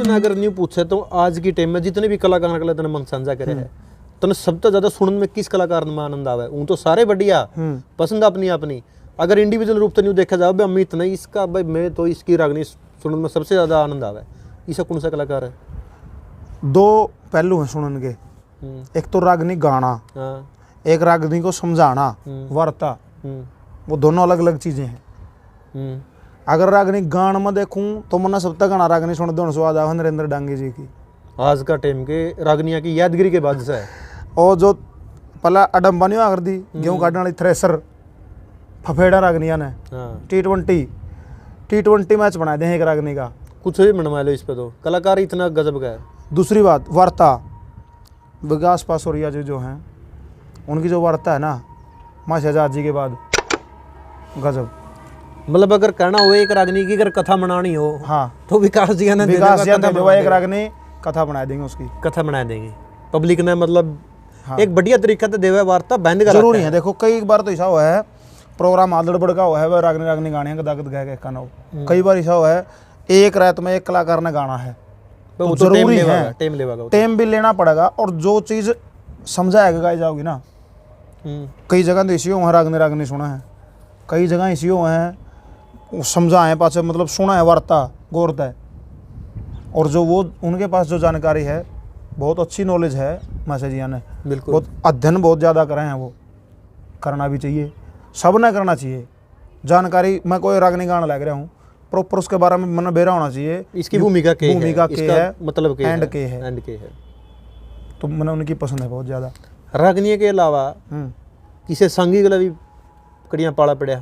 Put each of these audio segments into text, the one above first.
तने अगर न्यू पूछे तो आज की टाइम में जितने भी कलाकार के लिए तने मन साझा करे है तने सबसे ज्यादा सुनने में किस कलाकार में आनंद आवे? उन तो सारे बढ़िया पसंद अपनी अपनी, अगर इंडिविजुअल रूप से न्यू देखा जाए भाई अमित नहीं इसका भाई मैं तो इसकी रागनी सुनने में सबसे ज्यादा आनंद आवे, इसका कौन सा कलाकार है? दो पहलू हैं सुनने के, एक तो रागनी गाना, एक रागनी को समझाना वार्ता, वो दोनों अलग अलग चीजें हैं। अगर रागनी गान में देखूं तो मना सब तक गाना रागनी सुन दो स्वाद आवा नरेंद्र डांगे जी की, आज का टाइम के रागनिया की यादगिरी के बाद से है। और जो पहला अडम्बा नहीं कर दी गेहूं काटने वाली थ्रेसर फफेड़ा रागनिया ने T20 मैच बना दे एक रागनी का, कुछ भी बनवा लो इस पे, तो कलाकार इतना गजब का है। दूसरी बात वार्ता, विकास पासोरिया जी जो हैं उनकी जो वार्ता है ना माँ शहजाद जी के बाद गजब। मतलब अगर कहना हो एक रागनी की अगर कथा बनानी हो, हाँ तो विकास जी ने एक रागनी कथा बना देंगे, उसकी कथा बना देंगे पब्लिक ने, मतलब हाँ। एक बढ़िया तरीका से देवे वार्ता बहन का जरूरी है। देखो कई बार तो ऐसा हुआ है प्रोग्राम आदड़ बड़का हुआ है वह रागनी गाने दागत गाय का ना, कई बार ऐसा हुआ है एक रात में एक कलाकार ने गाना है तो जरूरी है टाइम भी लेना पड़ेगा, और जो चीज समझाएगा गाई जाओगी ना। कई जगह तो इसी हुआ रागनी सुना है, कई जगह इसी हुआ है समझाए पास मतलब सुना है वार्ता गौरता है, और जो वो उनके पास जो जानकारी है बहुत अच्छी नॉलेज है मासा जी ने, बिल्कुल बहुत अध्ययन बहुत ज़्यादा करे हैं, वो करना भी चाहिए, सब ने करना चाहिए जानकारी। मैं कोई रागनी गाना लग रहा हूँ प्रॉपर उसके बारे में मन बेरा होना चाहिए, इसकी भूमिका के है मतलब एंड के है, तो मैंने उनकी पसंद है बहुत ज़्यादा। रागनी के अलावा किसी संगी के भी कड़ियाँ पाला पड़ा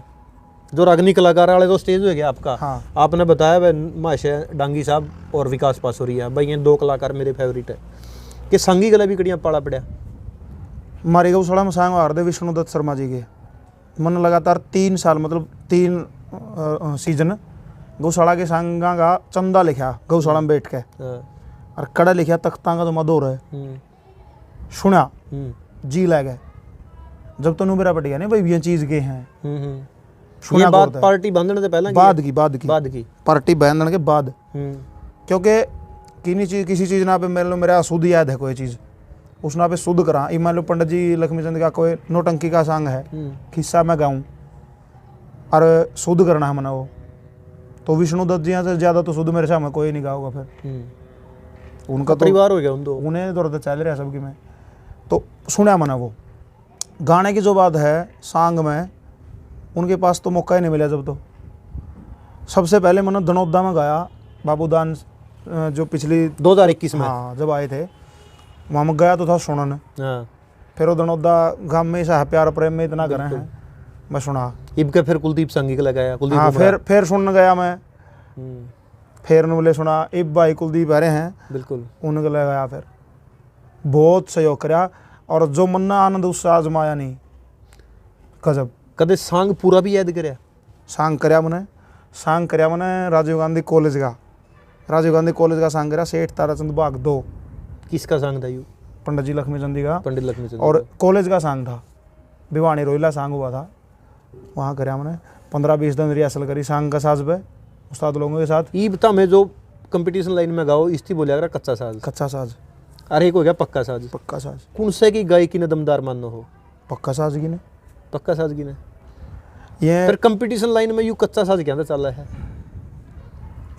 जो रागनी कलाकार वाले तो स्टेज हो गया आपका। हाँ। आपने बताया भाई माशा डांगी साहब और विकास पासोरिया भाई ये दो कलाकार मेरे फेवरेट है, कि संगी गला भी कड़ियाँ पाला पड़ा? हमारे गौशाला में सांग हार दे विष्णुदत्त शर्मा जी के, मन लगातार 3 साल मतलब 3 सीजन गौशाला के सांगा का चंदा लिखा गौशाला में बैठ के, और कड़ा लिखा तख्ता का तो मधुर है, सुना जी लग गए जब तो मेरा पट गया नहीं भाई ये चीज के हैं। ये बात पार्टी बांधने से पहले बाद की पार्टी बांधने के बाद, क्योंकि किसी चीज ना पे मान लो मेरा शुद्ध याद है कोई चीज उस ना पे शुद्ध करा, मान लो पंडित जी लक्ष्मीचंद का कोई नौटंकी का सांग है किस्सा मैं गाऊं और शुद्ध करना है मना वो, तो विष्णुदत्त जी से ज्यादा तो शुद्ध मेरे सामने कोई नहीं गाऊंगा फिर, उनका परिवार हो गया उन्हें तो चल रहा सबकी में, तो सुना मना वो गाने की जो बात है सांग में उनके पास तो मौका ही नहीं मिला। जब तो सबसे पहले मैंने धनौदा में गाया बाबूदान जो पिछली 2021 में हाँ जब आए थे वहाँ में गया तो था सुनन, फिर वो धनौदा गाँव में ऐसा प्यार प्रेम में इतना करे हैं मैं सुना, इब फिर कुलदीप संगी का लगाया हाँ, फिर सुनने गया मैं, फिर बोले सुना इब भाई कुलदीप आ रहे हैं बिल्कुल उनके लगाया, फिर बहुत सहयोग कराया, और जो मन्ना आनंद उससे आजमाया नहीं गजब। कदे सांग पूरा भी याद करया? सांग करया मैंने राजीव गांधी कॉलेज का सांग करया सेठ ताराचंद बाग 2। किसका सांग था यू? पंडित जी लक्ष्मीचंद जी का, पंडित लक्ष्मीचंद, और कॉलेज का सांग था भिवानी रोहिला सांग हुआ था वहाँ करया मैंने 15-20 दिन रिहर्सल करी सांग का साज पे उस्ताद लोगों के साथ। ई बता मैं जो कंपटीशन लाइन में गाओ इसकी बोलिया करा कच्चा साज, अरे एक हो गया पक्का साज। कौन से की गायकी ने दमदार मानो हो? पक्का साज की ने ये फिर कंपटीशन लाइन में यू कच्चा साज क्या चल रहा है?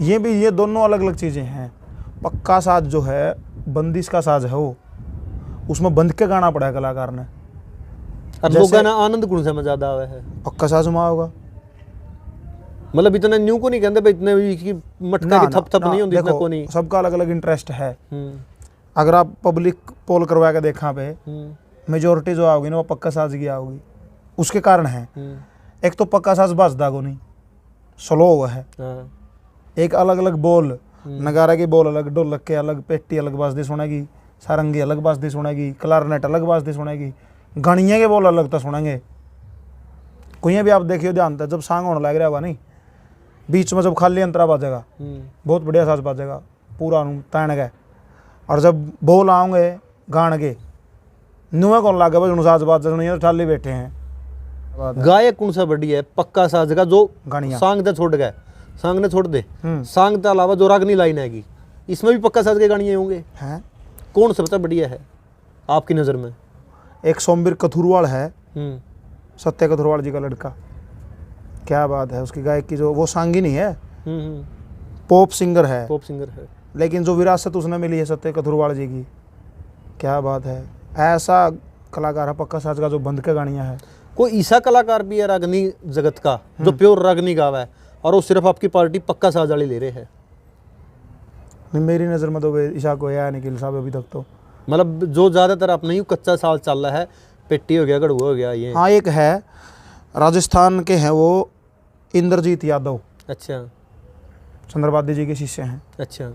ये दोनों अलग अलग चीज़ें हैं। पक्का साज जो है बंदिश का साज है, वो उसमें बंध के गाना पड़ा है कलाकार ने, और वो गाना आनंद कौन से में ज्यादा आया है? पक्का साज में होगा, मतलब इतना न्यू को नहीं कहते भाई इतने की मटका की थप नहीं होती, इतना को नहीं, सबका अलग अलग इंटरेस्ट है। अगर आप पब्लिक पोल करवा के देखा पे मेजोरिटी जो आओगी ना वो पक्का साज की आओगी, उसके कारण है एक तो पक्का साज बजदा को नहीं स्लो हुआ है, एक अलग अलग बोल नगारा की बोल अलग, ढोलक के अलग, पेटी अलग बाजदी सुनेगी, सारंगी अलग बाजदी सुनेगी, क्लारनेट अलग बाजदी सुनेगी, गणिये के बोल अलग तो सुनेंगे। कोई भी आप देखिए ध्यान तक जब सांग होने लग रहा होगा नहीं बीच में जब खाली अंतरा बाजेगा बहुत बढ़िया साज बाजेगा पूरा तैन गए, और जब बोल आओगे गान के नुआ कौन लागे भाई साज बाज नहीं ठाली बैठे हैं। गायक कौन सा बढ़िया है? पक्का साज का जो सांग तो छोड़ गए, सांग ने छोड़ दे, सांग के अलावा जो रागनी लाइन हैगी इसमें भी पक्का साज के गाने होंगे। हैं कौन सबसे बढ़िया है आपकी नज़र में? एक सोमवीर कथुरवाल है, हम्म सत्य कथुरवाल जी का लड़का, क्या बात है उसकी गायक की, जो वो सांगिनी है, पॉप सिंगर है, पॉप सिंगर है। लेकिन जो विरासत उसने मिली है सत्य कथुरवाल जी की, क्या बात है। ऐसा कलाकार है पक्का साज का जो बंद के गानियाँ है। कोई ऐसा कलाकार भी है रागनी जगत का जो प्योर रागनी गावा है और वो सिर्फ आपकी पार्टी पक्का साज वाली ले रहे हैं? नहीं, मेरी नज़र में तो ईशा को है निखिल साहब अभी तक तो। मतलब जो ज़्यादातर आप नहीं कच्चा साल चल रहा है, पेट्टी हो गया, गढ़ुआ हो गया, ये। हाँ, एक है राजस्थान के हैं वो, इंद्रजीत यादव, अच्छा चंद्रवादी जी के शिष्य हैं, अच्छा।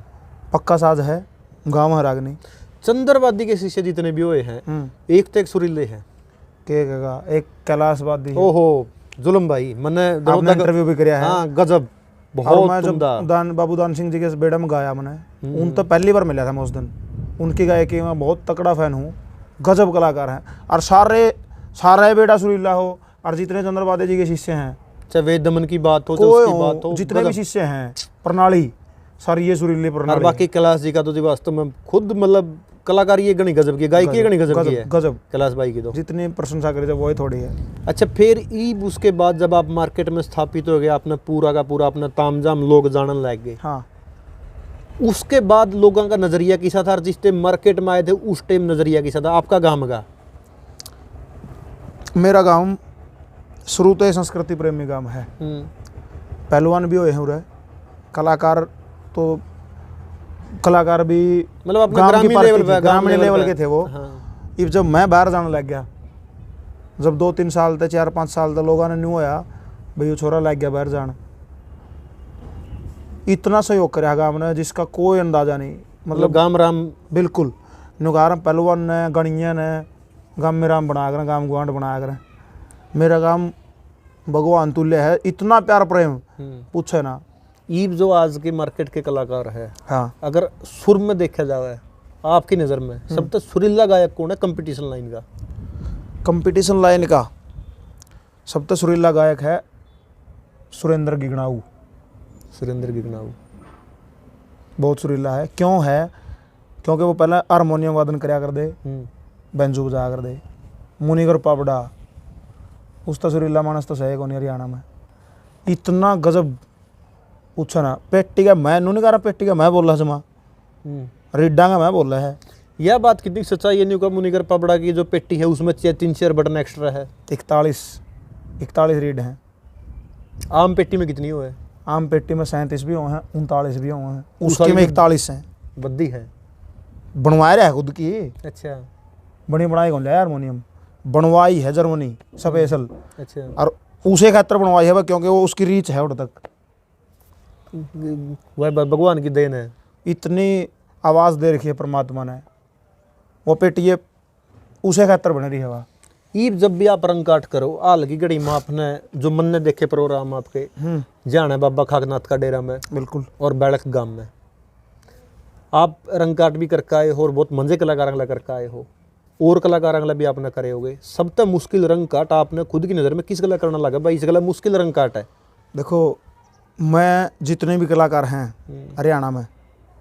पक्का साज है, गाँव है रागनी। चंद्रवादी के शिष्य जितने भी हुए हैं एक तो एक सुरीले हैं। के एक कैलाशवादी है। ओहो जुलम भाई, मैंने आपने इंटरव्यू भी किया है। हाँ गजब, और बहुत मैं जब उम्दा। बाबू दान सिंह जी के बेड़ा में गाया मैंने, उन तो पहली बार मिला था मैं उस दिन। उनकी गायकी में बहुत तकड़ा फैन हूँ, गजब कलाकार हैं। और सारे बेड़ा सुरीला हो, और जितने चंद्रवादी जी के शिष्य हैं, चाहे वेद दमन की बात हो, चाहे कोई उसकी बात हो, हो, जितने भी शिष्य हैं, प्रणाली सारी ये सुरीली और प्रणाली। बाकी कैलाश जी का तो जी वास्तव में खुद मतलब कलाकारी ये गणी गजब की, गायकी गणी गजब की है गजब। कैलाश भाई की तो जितनी प्रशंसा करी वो ही थोड़ी है। अच्छा, फिर ईब उसके बाद जब आप मार्केट में स्थापित हो गए, आपने पूरा का पूरा अपना तामझाम लोग जानने लग गए, हाँ, उसके बाद लोगों का नजरिया कैसा था? जिस टाइम मार्केट में आए थे उस टाइम नजरिया कैसा था आपका गांव का? मेरा गांव शुरू तो संस्कृति प्रेमी गांव है, पहलवान भी हुए हैं उरे, कलाकार भी मतलब अपना ग्रामीण लेवल के थे वो। हाँ। इब जब मैं बाहर जाने लग गया, जब 2-3 साल तक 4-5 साल तक लोगों ने न्यू होया भाई वो छोरा लग गया बाहर जाना, इतना सहयोग कराया गाँव ने जिसका कोई अंदाजा नहीं। मतलब गाम राम बिल्कुल नुगारम पहलवान ने, गणिया ने गाँव में राम बनाया करें, गाँव गुआंढ बनाया करें। मेरा गाँव भगवान तुल्य है, इतना प्यार प्रेम पूछे ना। ईब जो आज के मार्केट के कलाकार है, हाँ, अगर सुर में देखा जाए आपकी नज़र में सबसे सुरीला गायक कौन है कंपटीशन लाइन का? कंपटीशन लाइन का सबसे सुरीला गायक है सुरेंद्र गिगनाऊ। सुरेंद्र गिगनाऊ बहुत सुरीला है। क्यों है? क्योंकि वो पहले हारमोनियम वादन कराया कर दे, बेंजू बजाया कर दे। मुनिगर पापड़ा उसका सुरीला मानस तो सही कौन हरियाणा में, इतना गजब पूछो ना। पेट्टी का मैं नहीं गा रहा, पेट्टी का मैं बोल रहा जमा, रिड्डा का मैं बोल रहा है। यह बात कितनी सच्चाई है? न्यू का मुनिगर पापड़ा की जो पेट्टी है उसमें 3-4 बटन एक्स्ट्रा है। 41 रीड हैं। आम पेट्टी में कितनी हुए? आम पेट्टी में 37 भी हुए हैं, 39 भी हुए हैं, उसकी में 41 हैं। बद्दी है, बनवाए रहा है खुद की। अच्छा, बनी बनाई कौन लिया हारमोनियम, बनवाई है जर्मनी स्पेशल। अच्छा, और उसे खातर बनवाई है क्योंकि वो उसकी रीच है उड़ तक, वह भगवान की देन है। इतनी आवाज़ दे रखी है परमात्मा ने, वो पेटी उसे खातर बन रही है वह। ईब जब भी आप रंग काट करो, हाल की घड़ी में आपने जो मन ने देखे प्रोग्राम आपके जाना है बाबा खाकनाथ का डेरा में, बिल्कुल, और बैड़क गांव में, आप रंग काट भी करके आए हो और बहुत मंजे कलाकार करके आए हो, और कलाकार भी आपने करे होगे। सबसे मुश्किल रंग काट आपने खुद की नज़र में किस गला करना लगा भाई इस गला मुश्किल रंग काट है? देखो, मैं जितने भी कलाकार हैं हरियाणा में,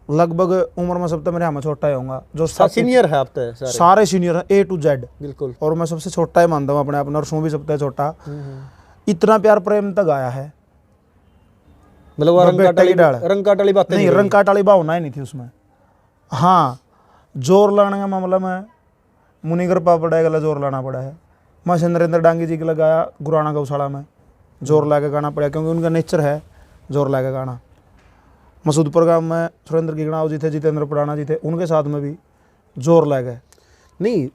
लगभग उम्र में सबसे मेरे यहाँ में छोटा ही होऊंगा। जो सीनियर है आप तो सारे सीनियर हैं A to Z, बिल्कुल, और और मैं सबसे छोटा ही मानता हूँ अपने आप, नर्सों भी सबसे छोटा। इतना प्यार प्रेम तक आया है, मतलब रंग काट वाली बात नहीं, रंग काट वाली भावना ही नहीं थी उसमें। हाँ, जोर लाने का मामला में मुनिगर पापड़ा गला जोर लाना पड़ा है। मैं नरेंद्र डांगी जी के लगाया गुराना गौशाला में, जोर ला के गाना पड़ा क्योंकि उनका नेचर है जोर ला के गाना। मसूदपुर गाँव में सुरेंद्र गिगनाऊ जी थे, जितेंद्र पुराना जी थे, उनके साथ में भी जोर ला गए। नहीं,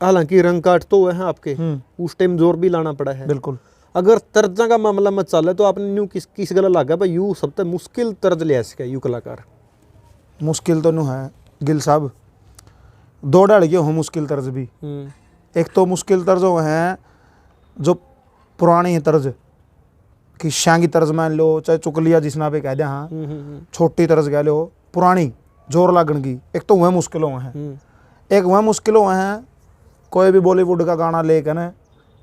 हालांकि रंग काट तो हुए हैं आपके, उस टाइम जोर भी लाना पड़ा है। बिल्कुल। अगर तर्जा का मामला मत चल तो आपने न्यू किस गला लगा भाई यू सबसे मुश्किल तर्ज लिया इसका यू कलाकार? मुश्किल तो नहीं है गिल साहब, 2 डाल गए हो मुश्किल तर्ज भी। एक तो मुश्किल तर्ज वो हैं जो पुरानी है तर्ज कि शांगी तर्ज मान लो, चाहे चुकलिया जिसना पे कह दे, हाँ छोटी तर्ज कह लो, पुरानी जोर लागन की। एक तो वह मुश्किलों हैं, एक वह मुश्किलों हैं कोई भी बॉलीवुड का गाना लेकर ना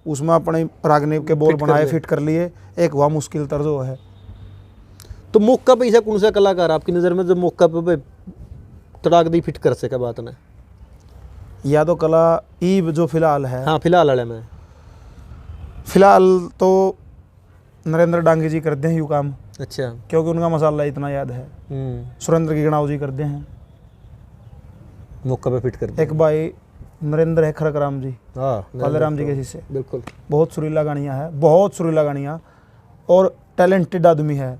उसमें अपने रागनी के बोल बनाए फिट कर लिए, एक वह मुश्किल तर्ज वो है। तो मौका पे ऐसा कौन सा कलाकार आपकी नज़र में जो मौका पे तड़ाक दी फिट कर सके बात ने। या तो कला ईब जो फिलहाल है, हाँ फिलहाल वाले में फिलहाल तो नरेंद्र डांगी जी करते हैं यू काम, अच्छा। क्योंकि उनका मसाला इतना याद है। सुरेंद्र गिगड़ाव जी करते हैं, मौका पे फिट कर दे। एक भाई नरेंद्र है खरकराम जी, हाँ पालेराम जी के शिष्य, बिल्कुल। बहुत सुरीला गानियाँ है, बहुत सुरीला गानियाँ, और टैलेंटेड आदमी है,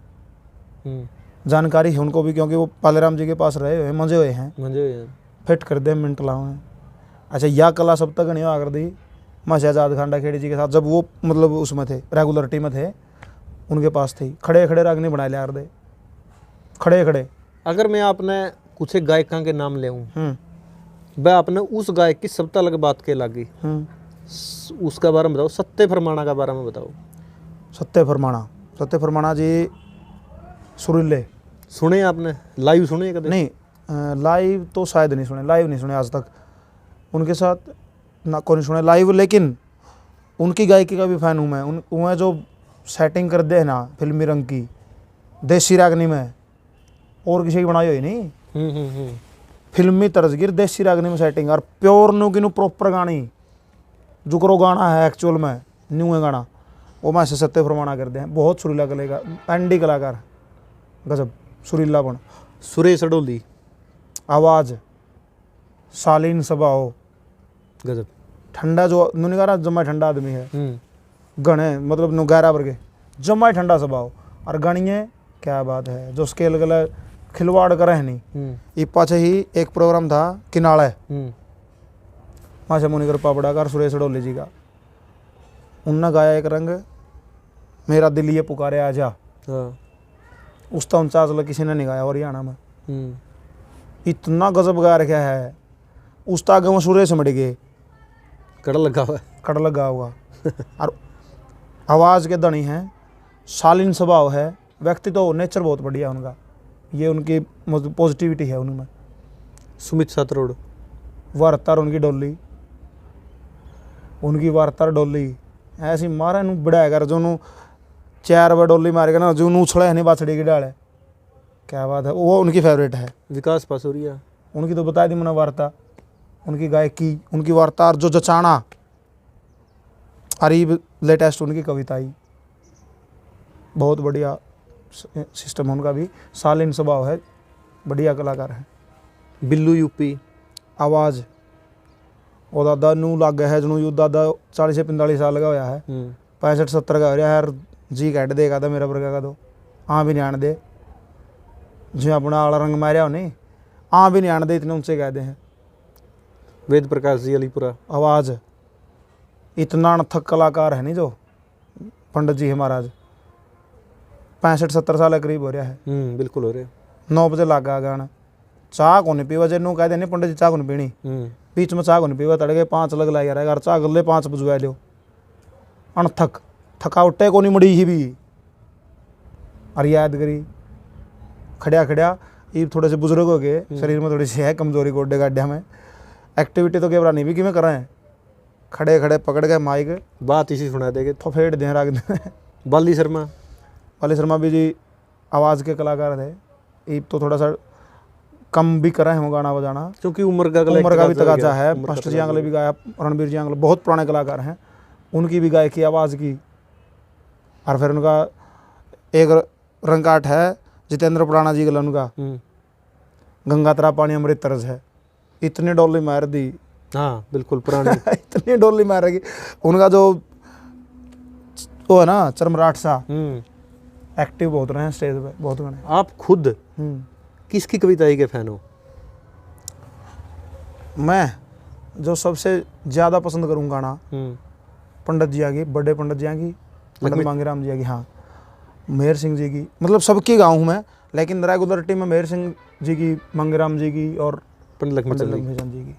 जानकारी है उनको भी, क्योंकि वो पालेराम जी के पास रहे हुए मजे हुए हैं, फिट कर दे मिनट लाओ हैं। अच्छा, या कला सब तक नहीं कर दी मैं शहजाद खांडा खेड़ी जी के साथ, जब वो मतलब उसमें थे, रेगुलरिटी में थे, उनके पास थी। खड़े खड़े राग नहीं बनाए ले यार दे, खड़े खड़े। अगर मैं आपने कुछ एक गायकों के नाम ले वह आपने उस गायक की सब अलग बात के लागी, उसका बारे में बताओ। सत्य फरमाना का बारे में बताओ। सत्य फरमाना जी सुरीले सुने आपने? लाइव सुने कभी? नहीं, लाइव तो शायद नहीं सुने, लाइव नहीं सुने आज तक उनके साथ ना, को नहीं सुने लाइव, लेकिन उनकी गायकी का भी फ़ैन हूँ मैं। उन्हें जो सेटिंग कर दे ना फिल्मी रंग की, देसी रागनी में, और किसी की बनाई हुई नहीं, फिल्मी तर्जगिर देसी रागनी में सेटिंग, और प्योर न्यू की न्यू प्रॉपर गानी जो करो गाना है एक्चुअल में न्यू है गाना, वो मैं से सत्य फरमाना करते हैं। बहुत सुरीला कलाकार, एंडी कलाकार, गजब सुरीलापन। सुरेश अडोली आवाज़, शालीन स्वभाव, गजब। ठंडा जो नुनिगारा जम्मा ठंडा आदमी है, गणे मतलब नुगारा वर्गे जम्मा ठंडा स्वभाव, और गणिये क्या बात है, जो स्केल गला खिलवाड़ करे है नहीं। ये पाछे ही एक प्रोग्राम था किनाले, माशा मुनिकर पापड़ाकार सुरेश अडोली जी का, उनने गाया एक रंग मेरा दिल ये पुकारे आजा, उसका 49 किसी ने नहीं गाया हरियाणा में, इतना गजब गा रखा है। उसका आगे में सुरेश मड़ गए, कड़ लगा हुआ और आवाज़ के धनी हैं, शालीन स्वभाव है, व्यक्ति तो नेचर बहुत बढ़िया उनका, ये उनकी पॉजिटिविटी है उनमें। सुमित सातरोड, वार्तार उनकी वार्तार डोली ऐसी मारे नू बढ़ाया कर, जो नू 4 बार डोली मारेगा ना, जो नू उछड़ा है नहीं बाछड़ी की डाले, क्या बात है, वो उनकी फेवरेट है। विकास पासुरिया, उनकी तो बता दी मैंने वार्ता, उनकी गायकी, उनकी वार्ता, और जो जचाना, अरीब लेटेस्ट उनकी कविताई, बहुत बढ़िया सिस्टम है उनका भी, शालीन स्वभाव है, बढ़िया कलाकार है। बिल्लू यूपी, आवाज़, वो दादा नू लग गया है, जनू यू दादा 40 से 45 साल का होया है, 65-70 का हो रहा है यार, जी कैट देगा था मेरा वर्गा का, तो हाँ भी नहीं आने दे, जो अपना आला रंग मारिया हो नहीं, हाँ भी नहीं आने दे, इतने ऊंचे कहते हैं। वेद प्रकाश जी अलीपुरा, आवाज़, इतना अनथक कलाकार है नहीं जो पंडित जी है महाराज, 65-70 साल करीब हो रहा है, बिल्कुल हो रहे। 9 बजे लगा गाना, चाह को नहीं पीवा, जेनू कहते नहीं पंडित जी चाह को नहीं पीनी, बीच में चाह को नहीं पीवा, तड़के 5 लग ला यार, चाह गले 5 बजवा लो, अनथक थकावटे को नहीं मड़ी ही भी, और यादगिरी खड़िया खड़िया, ये थोड़े से बुजुर्ग हो गए, शरीर में थोड़ी सी है कमजोरी गोड्डे गाड्या में, एक्टिविटी तो केवरा नहीं भी कि मैं कर रहे हैं, खड़े खड़े पकड़ के माइक बात इसी सुना देंगे, तो फेट दें राग दें। बाली शर्मा भी जी आवाज़ के कलाकार थे, ये तो थोड़ा सा कम भी करा है वो गाना बजाना, क्योंकि उम्र का भी तकाजा है। फर्स्ट जी आंगले भी गाया, रणबीर जी आंगले बहुत पुराने कलाकार हैं, उनकी भी गायकी आवाज़ की। और फिर उनका एक रंगाट है जितेंद्र पुराना जी का, उनका गंगा तेरा पानी अमृत तरस है, इतनी डोली मार दी, हाँ बिल्कुल पुरानी इतनी डोली मार रही। उनका जो वो है ना चरमराट सा, एक्टिव बहुत रहे हैं स्टेज पे, बहुत गाने। आप खुद किसकी कविताई के फैन हो? मैं जो सबसे ज़्यादा पसंद करूँ गाना, पंडित जी की, बड़े पंडित जी की, पंडित मांगीराम जी की, हाँ मेहर सिंह जी की, मतलब सबकी गाऊँ हूँ मैं, लेकिन रेगुलरिटी में मेहर सिंह जी की, मांगीराम जी की और पंडित लक्ष्मीचंद जी की।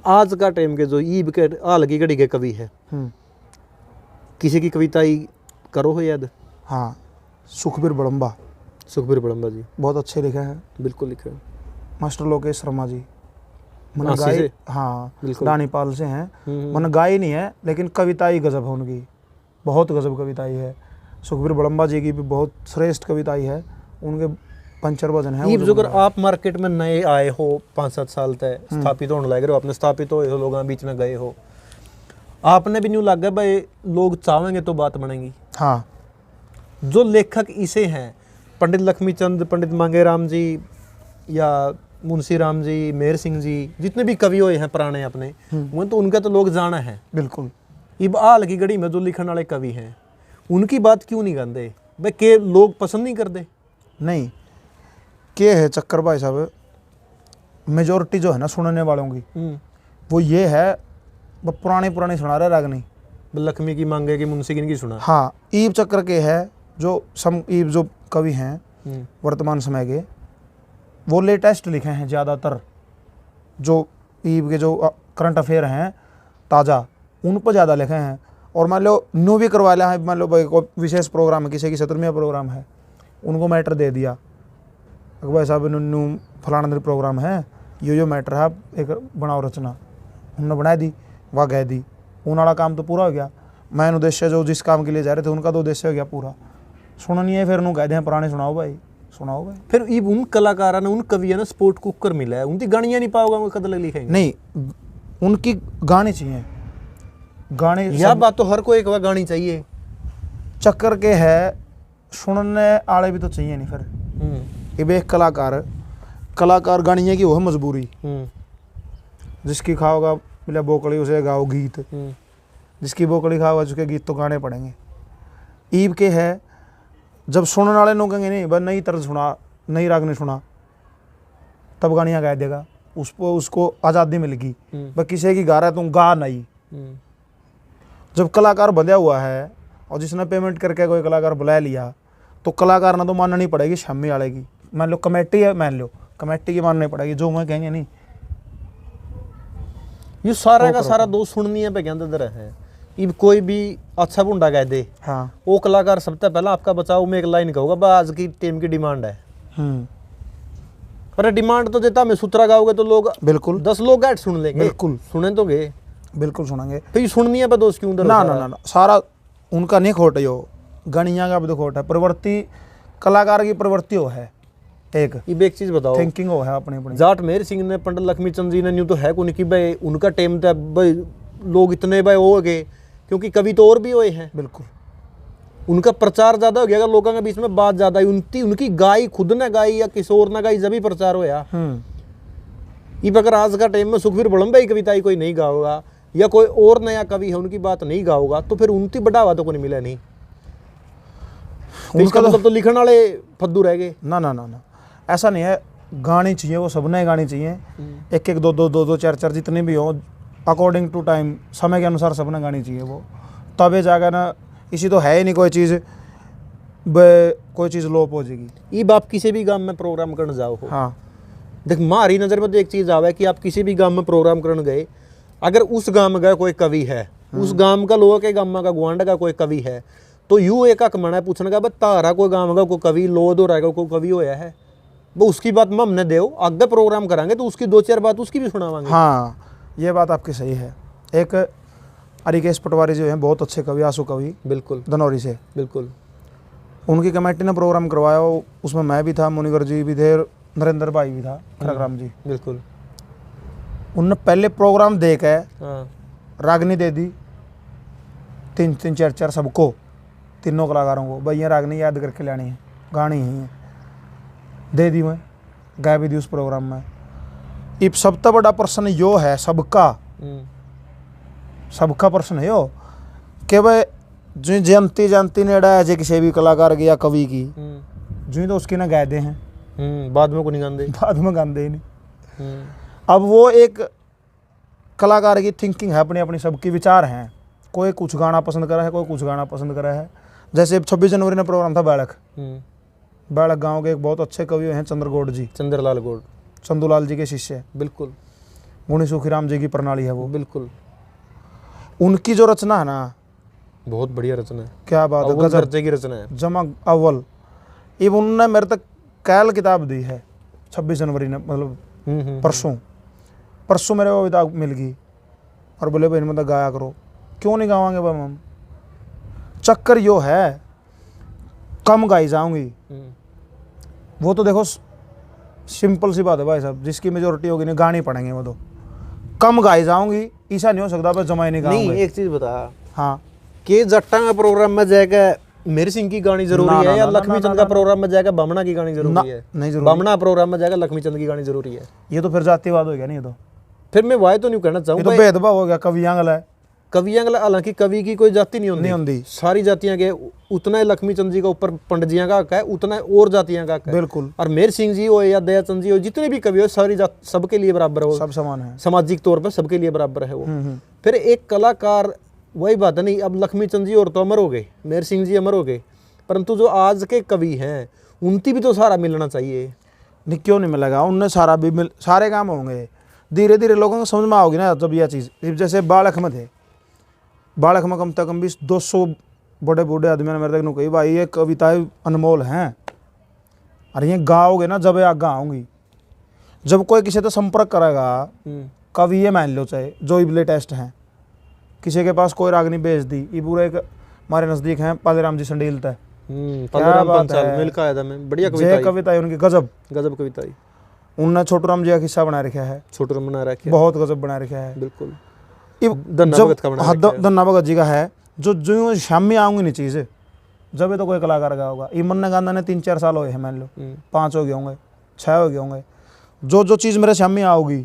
आज का टाइम के जो ईब के हाल की घड़ी के कवि है, किसी की कविताई करो हो याद? हाँ, सुखबीर बड़म्बा जी बहुत अच्छे लिखे हैं, बिल्कुल लिखे। मास्टर लोकेश शर्मा जी, मैंने गाई, हाँ रानीपाल से हैं, मैंने गाई नहीं है, लेकिन कविताई गजब है उनकी, बहुत गजब कविताई है। सुखबीर बड़म्बा जी की भी बहुत श्रेष्ठ कविताई है, उनके पंचर भजन है। ये जो अगर आप मार्केट में नए आए हो 5-7 साल तक स्थापित होने लग रहे हो, अपने स्थापित हुए हो, लोगों बीच में गए हो, आपने भी न्यू लग गया भाई लोग चाहेंगे तो बात बनेगी। हाँ, जो लेखक इसे हैं, पंडित लक्ष्मीचंद, पंडित मांगेराम जी या मुंशी राम जी, मेहर सिंह जी, जितने भी कवि हुए हैं पुराने अपने, वो तो उनका तो लोग जाना है। बिल्कुल। इब हाल की घड़ी में जो लिखने वाले कवि हैं उनकी बात क्यों नहीं गाते भाई? के लोग पसंद नहीं करते? नहीं, क्या है चक्कर भाई साहब, मेजोरिटी जो है ना सुनने वालों की, वो ये है वो पुरानी सुना रहे रागनी, लक्ष्मी की मांगे की, मुंशी की नहीं सुना। हाँ, ईब चक्कर के है जो ईब जो कवि हैं वर्तमान समय के, वो लेटेस्ट लिखे हैं ज़्यादातर, जो ईब के जो करंट अफेयर हैं ताज़ा, उन पर ज़्यादा लिखे हैं। और मान लो न्यू भी करवा लिया है, मान लो भाई कोई विशेष प्रोग्राम है, किसी की 17वीं प्रोग्राम है, उनको मैटर दे दिया भाई साहब न्यू फलाना दिन प्रोग्राम है, यो मैटर है, आप एक बनाओ रचना, उन्होंने बना दी, वह गए दी, उन वाला काम तो पूरा हो गया। मैन उद्देश्य जो जिस काम के लिए जा रहे थे उनका तो उद्देश्य हो गया पूरा। सुननी है फिर उन्होंने कह दिया पुराने सुनाओ भाई, सुनाओ भाई। फिर ये उन कलाकारों ने, उन कवियों ने स्पोर्ट कुकर मिला है, उनकी गानियाँ नहीं पाओगे वो कदल लिखेंगे नहीं, उनकी गाने चाहिए, गाने। यह बात तो हर कोई एक बार गानी चाहिए। चक्कर के है सुनने वाले भी तो चाहिए नहीं फिर। ये एक कलाकार गानिया की वो है मजबूरी, जिसकी खाओगा बोले बोकड़ी उसे गाओ गीत, जिसकी बोकड़ी खाओगा उसके गीत तो गाने पड़ेंगे। ईब के है जब सुनने वाले लोग कहेंगे नहीं बस नई तर्ज सुना, नई राग नहीं सुना, तब गानियाँ गा देगा, उसको आज़ादी मिलेगी। बस किसी की गा रहा है तुम गा नहीं। जब कलाकार बंधा हुआ है और जिसने पेमेंट करके कोई कलाकार बुला लिया, तो कलाकार ना तो मानना नहीं पड़ेगी शामी वाले की, मान लो कमेटी है, मान लो कमेटी की माननी पड़ेगी, जो मैं कहेंगे नहीं। ये सारा का सारा दोस्त सुननी है पे कहते है। इब कोई भी अच्छा बुंडा कह दे, हाँ, वो कलाकार सबसे पहला आपका बचाओ में एक लाइन कहूँगा, बस आज की टीम की डिमांड है। अरे डिमांड तो देता, मैं सूत्रा गाओगे तो लोग बिल्कुल 10 लोग गाइड सुन लेंगे, बिल्कुल सुने तो गए, बिल्कुल सुनेंगे। तो ये सुननी है पे दोस्त क्यों? ना ना ना, सारा उनका नहीं खोट, यो गणिया का भी तो खोट है, प्रवृत्ति कलाकार की प्रवृत्ति हो है एक। ये एक चीज बताओ, थिंकिंग हो है अपनी अपनी। जाट मेहर सिंह ने, पंडित लक्ष्मीचंद जी ने, न्यू तो है उनकी भाई उनका टाइम था भाई, लोग इतने भाई हो गए क्योंकि कवि तो और भी हुए हैं। बिल्कुल, उनका प्रचार ज्यादा हो गया, लोगों के बीच में बात ज्यादा हुई, उनकी गाई खुद ने गाई या किशोर ने गाई जब भी प्रचार होया। ये अगर आज का टाइम में सुखवीर बड़म्बई कविताई कोई नहीं गाओगा या कोई और नया कवि है उनकी बात नहीं गाओगा, तो फिर उनकी बढ़ावा तो कोई नहीं मिला नहीं। तो इसका मतलब तो लिखने वाले फद्दू रह गए। ना ना ना ना, ऐसा नहीं है, गानी चाहिए, वो सबने गानी चाहिए, एक एक दो चार जितने भी हो, अकॉर्डिंग टू टाइम, समय के अनुसार सबने गानी चाहिए वो, तबे जाकर ना। इसी तो है ही नहीं कोई चीज़ लोप हो जाएगी। ये बाप किसी भी गांव में प्रोग्राम करने जाओ हो, हाँ, देख हमारी नज़र में तो एक चीज़ आवा है कि आप किसी भी गांव में प्रोग्राम करने गए, अगर उस गांव में गए कोई कवि है, उस गांव का लोगों के गांव का गुआंडा का कोई कवि है, तो यूँ एक हक मना है पूछने का, तारा कोई गांव का कोई कवि लोद हो रहा है, कोई कवि होया है, वो उसकी बात में हमने दे आगे प्रोग्राम कराएंगे तो उसकी 2-4 बात उसकी भी सुनावांगे। हाँ, ये बात आपकी सही है। एक हरिकेश पटवारी जो हैं बहुत अच्छे कवि, आंसू कवि, बिल्कुल धनौरी से, बिल्कुल, उनकी कमेटी ने प्रोग्राम करवाया, उसमें मैं भी था, मुनिगर जी भी थे, नरेंद्र भाई भी था, खरग्राम जी, बिल्कुल। उनने पहले प्रोग्राम दे के रागनी दे दी, 3-3 4-4 सबको, तीनों कलाकारों को, भाई ये रागनी याद करके लानी है, गानी ही है, दे दी, मैं गा भी दी उस प्रोग्राम में। इब सबसे बड़ा प्रश्न यो है, सबका प्रश्न है यो कि भाई जो जानती नेड़ा है किसी भी कलाकार की या कवि की, जो तो उसकी ना गायदे हैं, बाद में को नहीं गाते, बाद में गाते ही नहीं। अब वो एक कलाकार की थिंकिंग है, अपनी अपनी सबकी विचार हैं, कोई कुछ गाना पसंद करा है, कोई कुछ गाना पसंद करा है। जैसे 26 जनवरी में प्रोग्राम था बाड़क गांव के एक बहुत अच्छे कवि हैं चंद्रगौड़ जी, चंद्रलाल गौड़, चंदूलाल जी के शिष्य, बिल्कुल, गुणी सुखीराम जी की प्रणाली है वो, बिल्कुल। उनकी जो रचना है ना, बहुत बढ़िया रचना है, क्या बात है, गजब की रचना है, जमा अव्वल। ये उन्होंने मेरे तक कैल किताब दी है 26 जनवरी ने, मतलब परसों मेरे को किताब मिल गई, और बोले भाई मतलब गाया करो, क्यों नहीं गावांगे भाई हम। चक्कर यो है, कम गाई जाऊंगी, वो तो देखो सिंपल सी बात है भाई साहब, जिसकी मेजोरिटी होगी नहीं गाने पड़ेंगे, वो तो कम गाई जाऊंगी, ऐसा नहीं हो सकता पर जमाई नहीं नहीं गाऊंगे। एक चीज बता हाँ कि जट्टा का प्रोग्राम में जाएगा मेरे सिंह की गानी जरूरी ना, है, ना, या ना, लक्ष्मी ना, चंद ना, का प्रोग्राम में जाएगा बामना की गानी ना, जरूरी है? नहीं जरूरी। बामना प्रोग्राम में जाएगा लक्ष्मी चंद की गानी जरूरी है? ये तो फिर जातिवाद हो गया नहीं, ये तो फिर मैं वाय तो नहीं कहना ये चाहूँ तो भेदभाव हो गया, कवियां गला है कवियां गला, हालांकि कवि की कोई जाति नहीं नहीं होती, होती। सारी जातियां के उतना ही लक्ष्मी चंद जी का ऊपर पंडित का हक है, उतना ही और जातियां का हक है। बिल्कुल, और मेर सिंह जी हो या दयाचंद जी हो, जितने भी कवि हो, सारी सबके लिए बराबर हो, सब समान है। सामाजिक तौर पर सबके लिए बराबर है वो। हम्म। फिर एक कलाकार, वही बात है नहीं, अब लक्ष्मी चंद जी और तो अमर हो गए, मेर सिंह जी अमर हो गए, परंतु जो आज के कवि हैं उनकी भी तो सहारा मिलना चाहिए। नहीं क्यों नहीं मिलेगा, उनने सारा भी सारे काम होंगे, धीरे धीरे लोगों को समझ में आओगी ना जब यह चीज़। जैसे बालक में थे, बालक में कम से कम भी 200 बड़े बूढ़े आदमियों ने मेरे तक कही भाई ये कविताएं अनमोल हैं, और ये गाओगे ना जब आगे आऊँगी। जब कोई किसी से संपर्क करेगा, कवि ये मान लो चाहे जो भी लेटेस्ट हैं, किसी के पास कोई रागनी भेज दी, ये पूरे एक हमारे नज़दीक हैं पालेराम जी संडील तय, क्या बात है, मिलका आया था मैं, बढ़िया कविता है उनकी, गजब गजब कविता है। उनने छोटू राम जी का किस्सा बना रखा है, छोटू राम बना रखा है, बहुत गजब बना रखा है। बिल्कुल। धन्ना भगत जी का है, जो जो शामी आऊंगी नहीं चीज़, जब ये तो कोई कलाकार का होगा। ये मन्ना गांधा ने 3-4 साल हुए हैं, मान लो 5 हो गए होंगे, 6 हो गए होंगे, जो चीज़ मेरे शामी आऊगी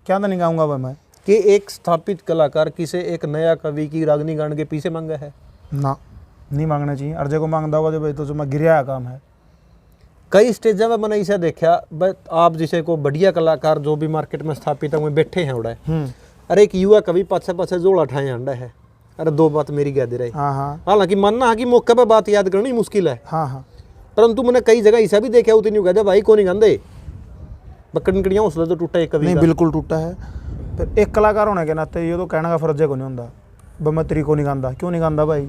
क्या तो नहीं गाऊंगा भाई मैं। कि एक स्थापित कलाकार किसे एक नया कवि की रागनी गान के पीछे मांगा है? ना, नहीं मांगना चाहिए। अर्जे को मांगता होगा जो भाई तो जो मैं गिरिया काम है। कई स्टेज में मैंने इसे देखा, बट आप जिसे को बढ़िया कलाकार जो भी मार्केट में स्थापित है वो बैठे हैं उड़ा, अरे एक युवा कवि पाछे पाछे जोड़ उठाए अंडा है, अरे 2 बात मेरी कह दे रहे। हाँ हाँ, हालांकि मानना है कि मौके पर बात याद करनी मुश्किल है, हाँ हाँ, परंतु मैंने कई जगह ऐसा भी देखा, उतनी कहते भाई को नहीं गांधे बकड़ियाँ हौसला तो टूटा एक कवि नहीं का। बिल्कुल टूटा है। फिर एक कलाकार होने के नाते ये तो कहने का फर्ज को नहीं होता भाई मैं तेरी को नहीं गांधा, क्यों नहीं गांधा भाई?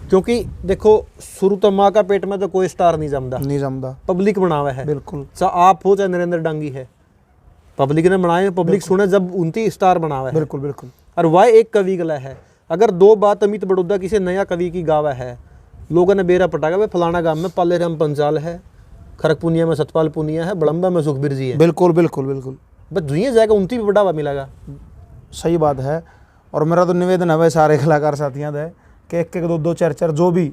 क्योंकि देखो शुरू तो माँ का पेट में तो कोई स्टार नहीं जमदा, नहीं जमदा, पब्लिक बनावा है। बिल्कुल, चाहे आप हो चाहे नरेंद्र डांगी है, पब्लिक ने बनाए, पब्लिक सुने जब उनकी स्टार बनावा है। बिल्कुल बिल्कुल। और वह एक कवि गला है। अगर 2 बात अमित बड़ौदा किसी नया कवि की गावा है, लोगों ने बेरा पटागा भाई फलाना गांव में पालेराम पंचाल है, खड़गपुनिया में सतपाल पुनिया है, बड़म्बा में सुखबीर जी है। बिल्कुल बिल्कुल बिल्कुल, बस दुनिया जाएगा उनकी भी बढ़ावा मिलेगा। सही बात है। और मेरा तो निवेदन है भाई सारे कलाकार साथियों से कि 1-1, 2-2, 4-4 जो भी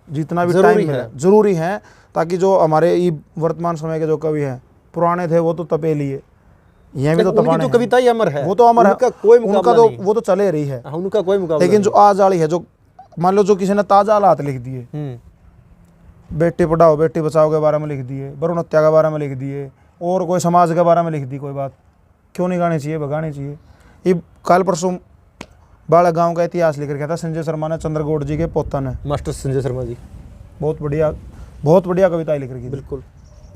जितना भी टाइम मिले जरूरी है, ताकि जो हमारे ये वर्तमान समय के जो कवि हैं पुराने थे वो तो तपे लिए, ये भी तो तपाने, तो कविता ही अमर है, वो तो अमर है, उनका कोई मुकाबला तो नहीं। वो तो चले रही है, उनका कोई मुकाबला लेकिन जो आज वाली है, जो मान लो जो किसी ने ताजा हालात लिख दिए, बेटी पढ़ाओ बेटी बचाओ के बारे में लिख दिए, भ्रूण हत्या के बारे में लिख दिए, और कोई समाज के बारे में लिख दी कोई बात, क्यों नहीं गानी चाहिए? भगानी चाहिए। ये कल परसों बालक गांव का इतिहास लिख रखा था संजय शर्मा ने, चंद्रगौड़ जी के पोता ने, मास्टर संजय शर्मा जी, बहुत बढ़िया कविताएं लिख रखी। बिल्कुल।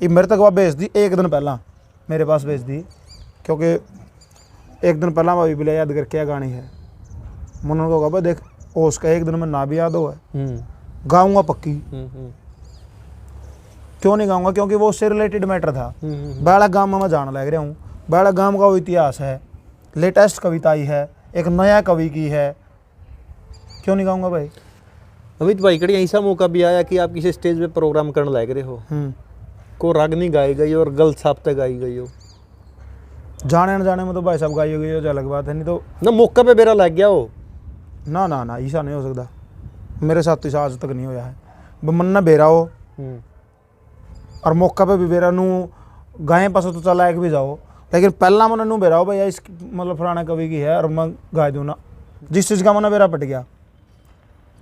ये मेरे तक वह भेज दी, 1 दिन पहला मेरे पास भेज दी, क्योंकि 1 दिन पहला मैं भी याद करके गानी है। मन को कहा देख ओ उसका 1 दिन में ना भी याद हो गाऊंगा पक्की। क्यों नहीं गाऊंगा? क्योंकि वो उससे रिलेटेड मैटर था। बालक गांव में मैं जान लग रहा हूँ, बालक गांव का वो इतिहास है, लेटेस्ट कविता ही है, एक नया कवि की है, क्यों नहीं गाऊंगा भाई? अमित भाई कड़ी ऐसा मौका भी आया कि आप किसी स्टेज पे प्रोग्राम करने लग रहे हो, को रागनी गाई गई और गलत छापते गाई गई हो, जाने न जाने में तो भाई साहब गाई हो गई हो, जो अलग बात है, नहीं तो ना मौका पे बेरा लग गया हो। ना ना ना ऐसा नहीं हो सकता, मेरे साथ तो आज तक नहीं होया है। मन ना बेरा हो और मौका पे भी बेरा नू गाएं पास तो चला एक भी जाओ, लेकिन पहला मन नू बेरा हो भाई इस मतलब फलाना कवि की है और मैं गा दूँ ना, जिस चीज़ का मन बेरा पट गया।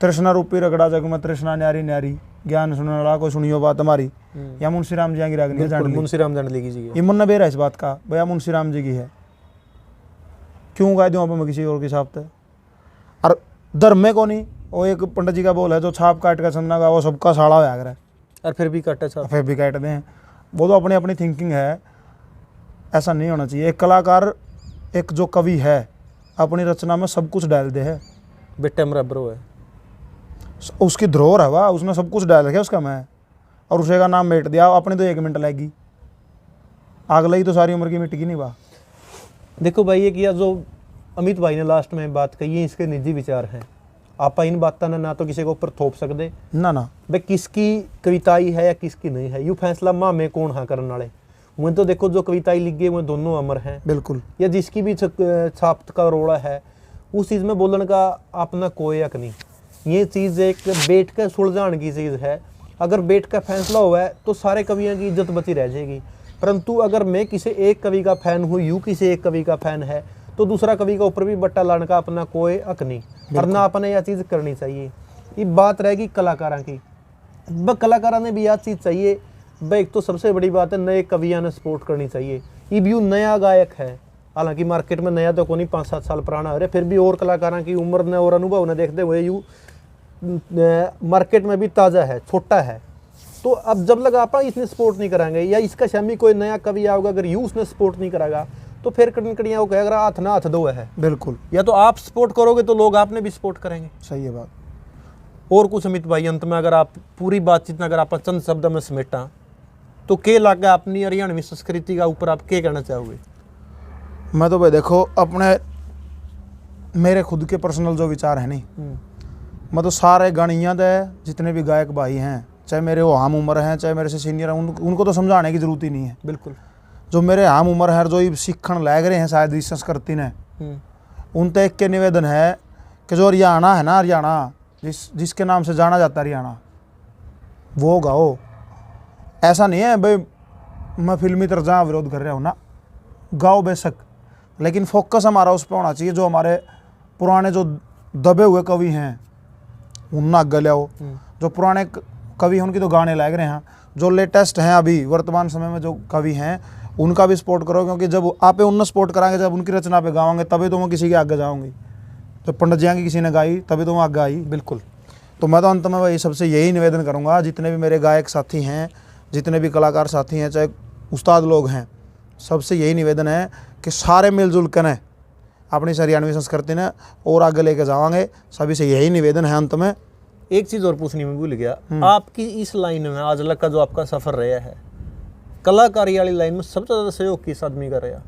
तृष्णा रूपी रगड़ा जग में तृष्णा न्यारी न्यारी, ज्ञान सुनने वाला को सुनियो बात हमारी, या मुंशी राम जी की रागनी जान ली, मुंशी राम जान ली जी, ये मन ना बेरा इस बात का भैया मुंशी राम जी की है, क्यों गा दूँ अब मैं किसी और के छापते? और धर्मे को नहीं, वो एक पंडित जी का बोल है, जो छाप काट कर चंदा का वो सबका साड़ा होया करे, और फिर भी काटे छाप, फिर भी काट दें, वो तो अपनी अपनी थिंकिंग है। ऐसा नहीं होना चाहिए। एक कलाकार, एक जो कवि है, अपनी रचना में सब कुछ डाल दे है, बेटे बराबर है, उसकी धरोहर है वाह, उसने सब कुछ डाल रखा उसका मैं, और उसे का नाम मेट दिया, अपनी तो 1 मिनट लगेगी, आग लगी तो सारी उम्र की मिट्टी की नहीं वाह। देखो भाई, ये किया जो अमित भाई ने लास्ट में बात कही है, इसके निजी विचार हैं, आप इन बातों ने ना तो किसी के ऊपर थोप सकते ना भाई किसकी कविताई है या किसकी नहीं है, यू फैसला माँ में कौन हाँ करने वाले। वह तो देखो जो कविताई लिख गए वह दोनों अमर हैं, बिल्कुल। या जिसकी भी छाप का रोड़ा है उस चीज़ में बोलने का अपना कोई हक नहीं। ये चीज़ एक बैठ कर सुलझाने की चीज़ है। अगर बैठ का फैसला हुआ है तो सारे कवियों की इज्जत बची रह जाएगी। परंतु अगर मैं किसी एक कवि का फैन हूँ, यू किसी एक कवि का फैन है, तो दूसरा कवि का ऊपर भी बट्टा लाने का अपना कोई हक नहीं, और ना अपने यह चीज़ करनी चाहिए। ये बात रहेगी कलाकारों की। वह कलाकारों ने भी यह चीज़ चाहिए भाई, एक तो सबसे बड़ी बात है नए कवियों ने सपोर्ट करनी चाहिए। ये भी नया गायक है, हालांकि मार्केट में नया तो कोई 5-7 साल पुराना हो रहा है, फिर भी और कलाकारों की उम्र ने और अनुभव ने देखते हुए यू मार्केट में भी ताज़ा है, छोटा है। तो अब जब लगा आप इसने सपोर्ट नहीं कराएंगे या इसका शामी कोई नया कवि आओगा, अगर यू उसने सपोर्ट नहीं कराएगा तो फिर कड़ियाँ वो कहेगा हाथ ना हाथ दो है। बिल्कुल। या तो आप सपोर्ट करोगे तो लोग आपने भी सपोर्ट करेंगे। सही है बात। और कुछ अमित भाई अंत में अगर आप पूरी बातचीत में अगर आप चंद शब्द में समेटा तो क्या लगा अपनी हरियाणवी संस्कृति का ऊपर आप क्या कहना चाहोगे? मैं तो भाई देखो अपने मेरे खुद के पर्सनल जो विचार है नहीं, मैं तो सारे गानियाँ दे जितने भी गायक भाई हैं, चाहे मेरे वो हम उम्र हैं चाहे मेरे से सीनियर हैं, उनको तो समझाने की जरूरत ही नहीं है। बिल्कुल। जो मेरे हम उम्र है जो ये सीखण लग रहे हैं शायद इस संस्कृति ने, उन तक एक के निवेदन है कि जो हरियाणा है ना, हरियाणा जिसके नाम से जाना जाता है हरियाणा, वो गाओ। ऐसा नहीं है भाई मैं फिल्मी तर्जा विरोध कर रहा हूँ ना, गाओ बेशक, लेकिन फोकस हमारा उस पर होना चाहिए जो हमारे पुराने जो दबे हुए कवि हैं उनना आगे ले आओ। जो पुराने कवि हैं उनकी तो गाने लग रहे हैं, जो लेटेस्ट हैं अभी वर्तमान समय में जो कवि हैं उनका भी सपोर्ट करो, क्योंकि जब आप उनने सपोर्ट कराएंगे, जब उनकी रचना पे गाओगे तभी तो मैं किसी के आगे जाऊँगी। जब पंडित जी की किसी ने गाई तभी तो मैं आगे आई। बिल्कुल। तो मैं तो अंत में भाई सबसे यही निवेदन करूँगा, जितने भी मेरे गायक साथी हैं, जितने भी कलाकार साथी हैं, चाहे उस्ताद लोग हैं, सबसे यही निवेदन है कि सारे मिलजुल कर ने अपनी हरियाणवी संस्कृति ने और आगे लेके जाएंगे। सभी से यही निवेदन है। अंत में एक चीज़ और पूछनी में भूल गया, आपकी इस लाइन में आज तक का जो आपका सफ़र रहा है कलाकारी वाली लाइन में सबसे ज़्यादा सहयोग किस आदमी का रहा?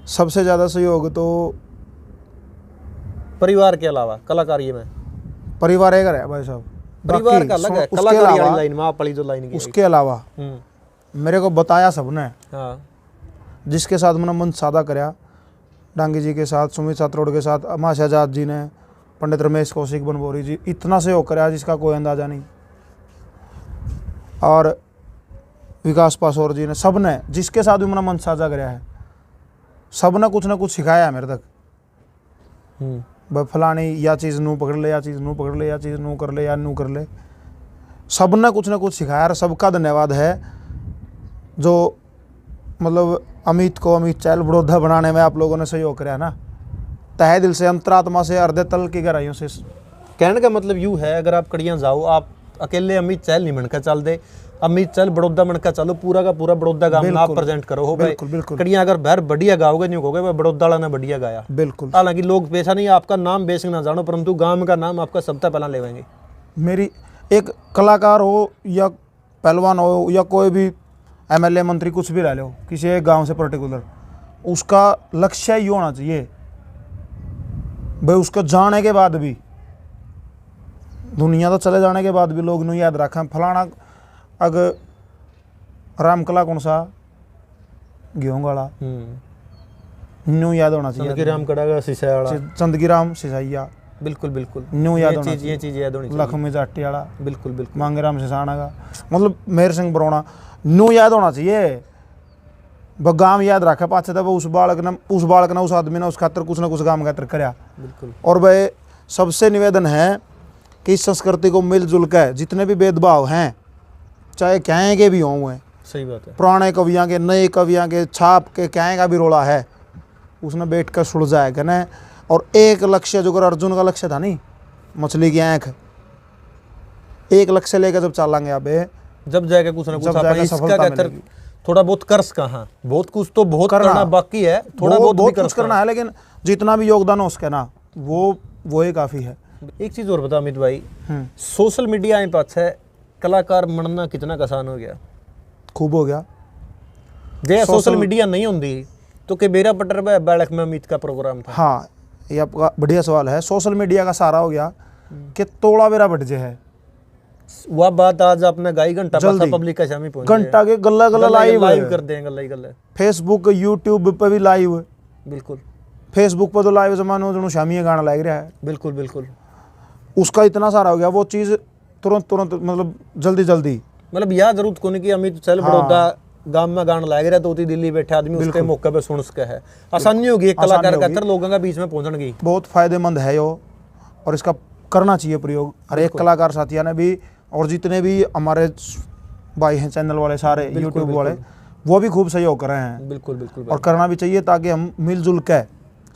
सबसे ज़्यादा सहयोग तो परिवार के अलावा कलाकारी में परिवार एक है भाई साहब, परिवार का अलग है, कलाकारी वाली लाइन में आप वाली जो लाइन की उसके अलावा मेरे को बताया सबने। हाँ। जिसके साथ मैंने मन सादा कराया, डांगी जी के साथ, सुमित सात्रोड के साथ, अमा शहजाद जी ने, पंडित रमेश कौशिक बनबोरी जी, इतना सहयोग कराया जिसका कोई अंदाज़ा नहीं। और विकास पासौर जी ने, सब ने जिसके साथ भी मैंने मन साझा कराया है, सब ने कुछ ना कुछ सिखाया है मेरे तक। भाई फलानी या चीज़ नू पकड़ ले, या चीज़ नू पकड़ ले, या चीज़ नू कर ले, या नू कर ले, सब ने कुछ ना कुछ सिखाया। और सबका धन्यवाद है जो मतलब अमित को अमित चैल बड़ौदा बनाने में आप लोगों ने सहयोग कराया ना, तहे दिल से, अंतरात्मा से, हृदय तल की गहराइयों से। कहने का मतलब यूँ है, अगर आप कड़ियाँ जाओ, आप अकेले अमित चहल नहीं बनकर चल दे, अमित चहल बड़ौदा बनकर चलो, पूरा का पूरा बड़ौदा गाँव में आप प्रेजेंट करो हो भाई। कड़ियाँ अगर बाहर बढ़िया गाओगे नहीं कहोगे भाई बड़ौदा वाला ने बढ़िया गाया। बिल्कुल। हालांकि लोग पैसा नहीं आपका नाम बेसिक ना जानो, परंतु गाँव का नाम आपका सबसे पहला लेवेंगे। मेरी एक कलाकार हो या पहलवान हो या कोई भी एमएलए मंत्री कुछ भी रह लो, किसी एक गांव से पर्टिकुलर, उसका लक्ष्य ये होना चाहिए भाई उसको जाने के बाद भी, दुनिया तो चले जाने के बाद भी लोग नहीं याद रखें फलाना अगर रामकला कौन सा गेहूँ वाला न्यू याद होना चाहिए। चंदगी राम सिसाइया, बिल्कुल बिल्कुल न्यू याद होना ये चीज़ याद होनी चाहिए। लक्ष्मी जाटी वाला, बिल्कुल बिल्कुल, मांगे राम सिसाना का, मतलब मेर सिंह बरौना, न्यू याद होना चाहिए। गाँव याद रखे पाछे तब उस बालक ने उस आदमी ने उस खातर कुछ ना कुछ काम खातर कराया। बिल्कुल। और भाई सबसे निवेदन है कि इस संस्कृति को मिलजुल कर जितने भी भेदभाव हैं, चाहे क्या के भी हों, सही बात है, पुराने कवियाँ के, नए कवियाँ के, छाप के क्या का भी रोला है, उसने बैठ कर सुलझाया कहना। और एक लक्ष्य जो अर्जुन का लक्ष्य था नहीं, मछली की आँख, एक लक्ष्य लेकर जब चलेंगे अबे, जब जाएगा कुछ ना कुछ इसका कहकर थोड़ा बहुत कर्स कहाँ, बहुत कुछ तो बहुत करना बाकी है, थोड़ा बहुत कुछ करना है, लेकिन जितना भी योगदान हो उसका ना वो ही काफ़ी है। एक चीज़ और बता अमित भाई, सोशल मीडिया आए पास है कलाकार बनना कितना आसान हो गया? खूब हो गया। जे सोशल मीडिया नहीं होती तो के बेरा पटर में बैठक में अमित का प्रोग्राम था। हाँ, ये आपका बढ़िया सवाल है। सोशल मीडिया का सहारा हो गया कि तोड़ा बेरा बढ़ जे है, वह बात आज आपने गाई घंटा जल्दी। पब्लिक का शामी पहुंच घंटा के गल्ला गल्ला लाइव कर देंगे गल्ला ही गल्ला। फेसबुक यूट्यूब पे भी लाइव, बिल्कुल फेसबुक पर तो लाइव जमानो जो शामी गाना लग रहा है, बिल्कुल बिल्कुल। उसका इतना सारा हो गया, वो चीज़ तुरंत तुरंत मतलब जल्दी जल्दी, मतलब यह जरूरत कोनी कि अमित चल बड़ौदा गांव में गाना लाग रहा तो उती दिल्ली बैठे आदमी उसके मौके पे सुन सके है। आसानी होगी एक कलाकार का लोगों का बीच में पहुंचने की। बहुत फायदेमंद है यो, और इसका करना चाहिए प्रयोग हर एक कलाकार साथिया ने भी, और जितने भी हमारे भाई हैं चैनल वाले सारे यूट्यूब वाले, वो भी खूब सहयोग कर रहे हैं। बिल्कुल बिल्कुल। और करना भी चाहिए ताकि हम मिलजुल के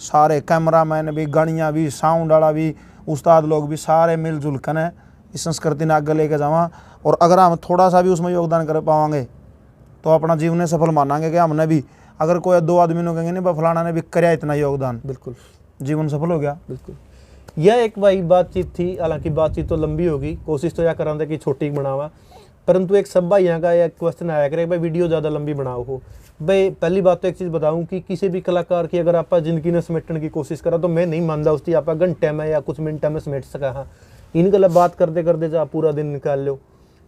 सारे कैमरा मैन भी, गाड़ियाँ भी, साउंड वाला भी, उस्ताद लोग भी सारे मिलजुल कर इस संस्कृति ने आगे लेके जावा। और अगर हम थोड़ा सा भी उसमें योगदान कर पाएंगे तो अपना जीवन सफल मानेंगे कि हमने भी, अगर कोई 2 आदमी ने कहेंगे नहीं फलाना ने भी कराया इतना योगदान, बिल्कुल जीवन सफल हो गया। बिल्कुल। यह एक भाई बातचीत थी, हालांकि बातचीत तो लंबी होगी, कोशिश तो यह करा था कि छोटी बनावा, परंतु एक सब भाई यहाँ का एक क्वेश्चन आया करे भाई वीडियो ज़्यादा लंबी बनाओ हो। भाई पहली बात तो एक चीज़ बताऊँ कि किसी भी कलाकार की अगर आप जिंदगी ने समेटने की कोशिश करा तो मैं नहीं मानता उसकी आप घंटे में या कुछ मिनट में समेट सका। हाँ, इन गलत बात करते करते जा पूरा दिन निकाल लो,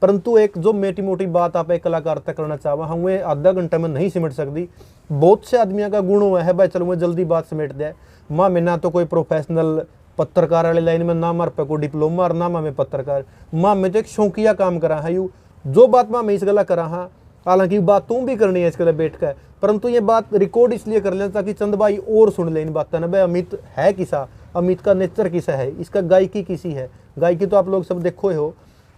परंतु एक जो मोटी मोटी बात आप एक कलाकार तक करना चाहवा हम वे आधा घंटा में नहीं सिमट सकती। बहुत से आदमियों का गुण हुआ है भाई चलो मैं जल्दी बात समेट दे। माँ में ना तो कोई प्रोफेशनल पत्रकार वाली लाइन में, ना मार पे कोई डिप्लोमा और ना माँ में पत्रकार, माँ में तो एक शौकिया काम करा है यू जो बात माँ में इस गला करा हाँ। हालांकि बात तुम भी करनी है इसके लिए बैठ कर, परंतु ये बात रिकॉर्ड इसलिए कर लें ताकि चंद भाई और सुन ले इन बातें ना। भाई अमित है किसा, अमित का नेचर किसा है, इसका गायकी किसी है, गायकी तो आप लोग सब देखो हो।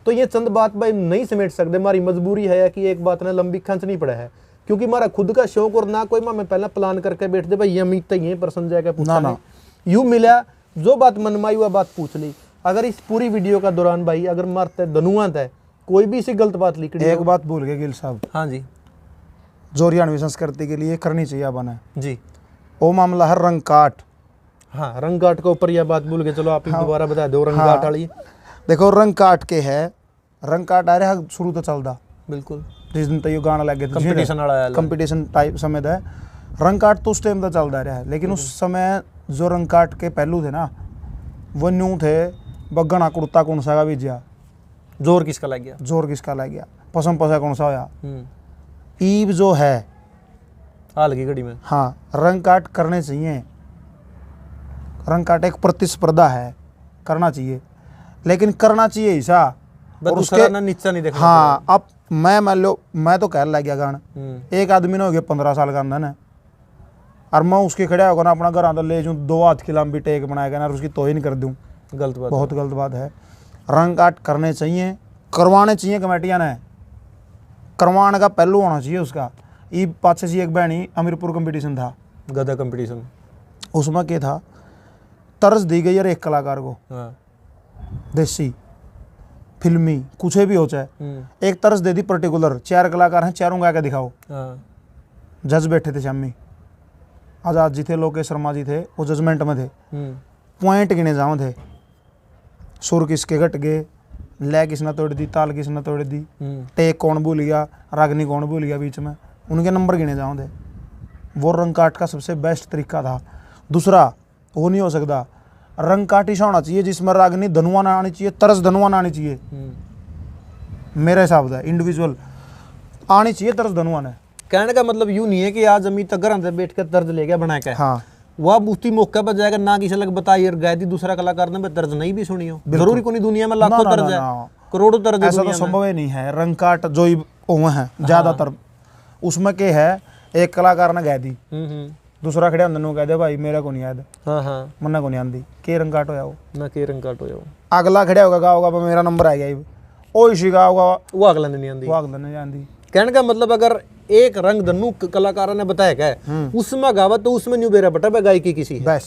तो ये चंद बात भाई नहीं समेट सकते, हमारी मजबूरी है कि एक बात ना लंबी खंचनी पड़ा है, क्योंकि हमारा खुद का शौक और ना कोई मैं पहला प्लान करके बैठ दे भाई ये अमित तक ये प्रश्न जाएगा पूछा यूं मिला जो बात मन में आई वह बात पूछ ली। अगर इस पूरी वीडियो का दौरान भाई अगर मारते धनुआत है कोई भी इसी गलत बात लिख, एक बात भूल गए गिल साहब, हाँ जी, जो हरियाणवी संस्कृति के लिए करनी चाहिए बना जी, वो मामला है रंग काट। हाँ, रंग काट के ऊपर यह बात भूल गए, चलो आप दोबारा बता दो रंग काट वाली। देखो रंग काट के है, रंग काट आ रहा है शुरू तो चलता, बिल्कुल जिस दिन तक ये गाना लगे कंपटीशन वाला कंपटीशन टाइप समय था, रंग काट तो उस टाइम तक चलता रहा है। लेकिन उस समय जो रंग काट के पहलू थे ना वो न्यू थे, बगना कुर्ता कौन सा का बीजिया, जोर किसका लग गया, जोर किसका लग गया, पसम पसा कौन सा होया, ईब जो है हाल की घड़ी में। हाँ, रंग काट करने चाहिए, रंग काट एक प्रतिस्पर्धा है, करना चाहिए, लेकिन करना चाहिए ऐसा और उसके ना नीचा नहीं देखना। हाँ, अब मैं मान लो मैं तो कह लग गया गाना, एक आदमी ने हो गया 15 साल का अंदर है, और मैं उसके खड़ा होगा ना अपना घर अंदर ले जाऊँ 2 हाथ की लंबी टेक बनाएगा ना और उसकी तोहिन कर दूँ, गलत बात, बहुत गलत बात है। रंग काट करने चाहिए, करवाने चाहिए, कमेटियाँ ने करवाने का पहलू होना चाहिए उसका। ये पाछे से एक बहनी अमीरपुर कंपटीशन था, गधा कंपटीशन, उसमें क्या था, तर्ज दी गई यार एक कलाकार को, हाँ, देसी फिल्मी कुछ भी हो चाहे, एक तर्ज दे दी पर्टिकुलर, 4 कलाकार हैं, चारों गा के दिखाओ। हाँ, जज बैठे थे शामी, आजाद जी थे, लोकेश शर्मा जी थे, वो जजमेंट में थे, पॉइंट गिने जाओ थे, सुर किसके घट गए, लय किसने तोड़ दी, ताल किसने तोड़ दी, टेक कौन भूल गया, रागनी कौन भूल गया, बीच में उनके नंबर गिने जाओ थे। वो रंग काट का सबसे बेस्ट तरीका था। दूसरा वो नहीं हो सकता, रंग काट ऐसा होना चाहिए जिसमें रागनी धनुआ ना आनी चाहिए, तर्ज धनुआ ना आनी चाहिए, मेरे हिसाब से इंडिविजुअल आनी चाहिए तर्ज धनुआ ने। कहने का मतलब यूं नहीं है कि आज अमित घर अंदर बैठ कर तर्ज ले गया बना के, हाँ, वह उसी मौके पर जाएगा ना किसी लग बताइए गायती दूसरा कलाकार ने तर्ज नहीं भी सुनी हो, जरूरी कोई दुनिया में लाखों तर्ज है, करोड़ों तर्ज, ऐसा तो संभव ही नहीं है। रंग काट जो है ज्यादातर उसमें क्या है, एक कलाकार ने गा दी, दूसरा खड़े अंदर कह दे भाई मेरा को नहीं याद, हाँ, मन्ना को नहीं आंदी, के रंग काट होया वो ना, के रंग काट होया वो, अगला खड़ा होगा गाओगा मेरा नंबर आ गया, ओ इसी गाओगा वो अगला नहीं आंदी, वो अगला नहीं आंदी। कहने का मतलब अगर एक रंग धनु कलाकार ने बताया क्या उसमें गावा तो उसमें न्यू बेरा बटा गायकी किसी है। बस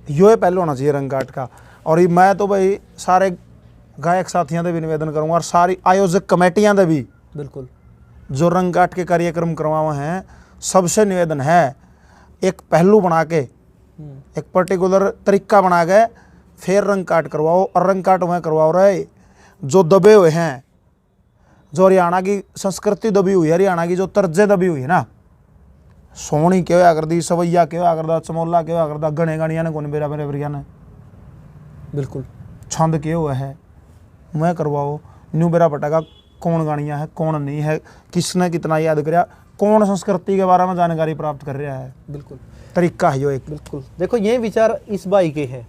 यो पहले होना चाहिए रंग काट का। और मैं तो भाई सारे गायक साथियों से भी निवेदन करूंगा और सारी आयोजक कमेटियां से भी, बिल्कुल, जो रंग काट के कार्यक्रम करवाए हैं सबसे निवेदन है, एक पहलू बना के, एक पर्टिकुलर तरीका बना के फिर रंग काट करवाओ। और रंग काट वह करवाओ रहे जो दबे हुए हैं, जो हरियाणा की संस्कृति दबी हुई है, हरियाणा की जो तर्जें दबी हुई है ना, सोहनी क्यों आ कर दी, सवैया क्यों आ कर दा, चमोला क्यों आ कर दा, गणे गानिया ने कौन मेरा मेरे बरिया ने बिल्कुल छंद क्यों हुआ है, मैं करवाओ न्यू बेरा पटेगा कौन गानिया है कौन नहीं है, किसने कितना याद कराया, कौन संस्कृति के बारे में जानकारी प्राप्त कर रहा है। बिल्कुल तरीका है जो एक। बिल्कुल देखो ये विचार इस भाई के हैं,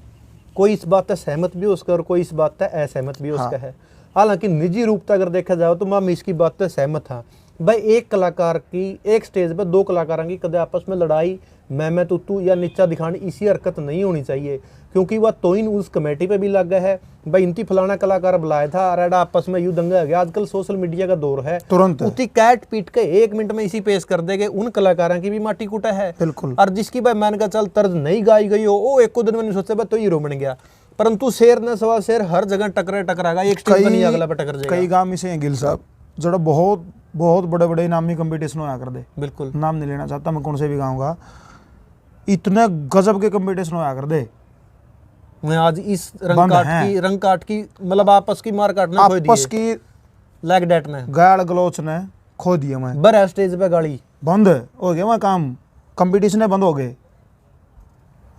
कोई इस बात से सहमत भी हो उसका और कोई इस बात से असहमत भी हो उसका है। हालांकि निजी रूप से अगर देखा जाए तो मैं इसकी बात से सहमत था। भाई एक कलाकार की एक स्टेज पर दो कलाकारों की कदे आपस में लड़ाई मैं तू या नीचा दिखाने इसी हरकत नहीं होनी चाहिए, क्योंकि वह तोइन उस कमेटी पे भी लग गए है। भाई इनती फलाना कलाकार बुलाया था अरेडा आपस में यूं दंगा हो गया। आजकल सोशल मीडिया का दौर है, तुरंत उती कैट पीट के 1 मिनट में इसी पेश कर देंगे। उन कलाकारों की भी माटी कूटा है बिल्कुल। और जिसकी भाई मान का चल तर्ज नहीं गाई गई हो वो एक को दिन में नहीं सोचते तो हीरो बन गया, परंतु शेर न सवा शेर हर जगह टकराएगा, एक स्टेज नहीं अगला पे टकर जाएगा। कई गांव में से गिल साहब जरा बहुत बहुत बड़े बड़े नामी कंपटीशन होया कर दे, बिल्कुल नाम नहीं लेना चाहता मैं कौन से भी गाँव का, इतने गजब के कंपटीशन होया कर दे। मैं आज इस रंग काट की मतलब आपस की मार काटना खो दिए, आपस की लैग डेट ने गाल गलोच ने खो दिए। मैं बर स्टेज पे गाड़ी बंद हो गया, मैं काम कंपटीशन बंद हो गए,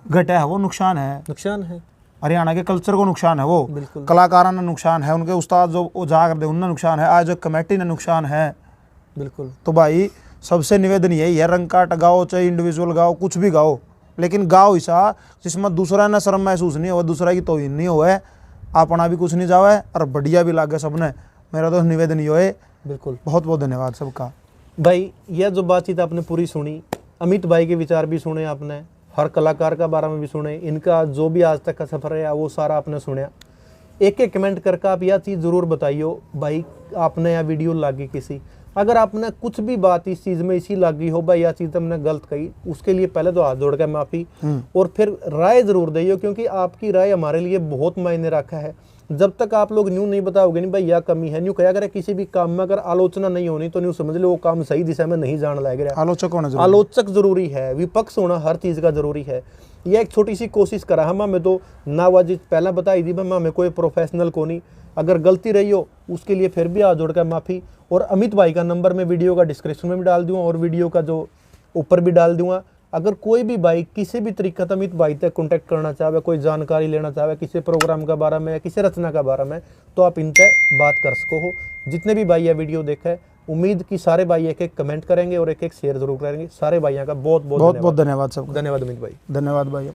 घटा है वो नुकसान है हरियाणा के कल्चर को नुकसान है, वो बिल्कुल कलाकारों ने नुकसान है, उनके उस्ताद जो वो जा कर दे उनने नुकसान है, आज जो कमेटी ने नुकसान है। बिल्कुल तो भाई सबसे निवेदन यही है, रंग काट गाओ चाहे इंडिविजुअल गाओ कुछ भी गाओ, लेकिन गाओ ऐसा जिसमें दूसरा ना शर्म महसूस नहीं हो, दूसरा की तौहीन नहीं होए, अपना भी कुछ नहीं जावे और बढ़िया भी लागे सबने। मेरा तो निवेदन ही होए। बिल्कुल बहुत बहुत धन्यवाद सबका। भाई यह जो बातचीत आपने पूरी सुनी, अमित भाई के विचार भी सुने आपने, हर कलाकार का बारे में भी सुने, इनका जो भी आज तक का सफ़र है वो सारा आपने सुना। एक एक कमेंट करके आप यह चीज़ ज़रूर बताइयो भाई आपने यह वीडियो लागी किसी, अगर आपने कुछ भी बात इस चीज़ में इसी लागी हो भाई यह चीज़ हमने गलत कही, उसके लिए पहले तो हाथ जोड़ के माफ़ी और फिर राय ज़रूर दियो, क्योंकि आपकी राय हमारे लिए बहुत मायने रखा है। जब तक आप लोग न्यू नहीं बताओगे नहीं भाई यह कमी है, न्यू कहा करे किसी भी काम में अगर आलोचना नहीं होनी तो न्यू समझ लो वो काम सही दिशा में नहीं जान लग रहा। आलोचक जरूरी है, विपक्ष होना हर चीज़ का जरूरी है। यह एक छोटी सी कोशिश करा हम मैं तो नावाजी पहला बताई दी मैं कोई प्रोफेशनल को नहीं, अगर गलती रही हो उसके लिए फिर भी हाथ जोड़ कर माफ़ी। और अमित भाई का नंबर मैं वीडियो का डिस्क्रिप्शन में भी डाल दूँगा और वीडियो का जो ऊपर भी डाल दूँगा। अगर कोई भी भाई किसी भी तरीके से अमित भाई तक कॉन्टैक्ट करना चाहे, कोई जानकारी लेना चाहे किसी प्रोग्राम के बारे में या किसी रचना के बारे में, तो आप इनसे बात कर सको हो। जितने भी भाई यह वीडियो देखे उम्मीद कि सारे भाई एक एक कमेंट करेंगे और एक एक शेयर जरूर करेंगे। सारे भाइयों का बहुत बहुत धन्यवाद सबका। धन्यवाद अमित भाई। धन्यवाद भाई।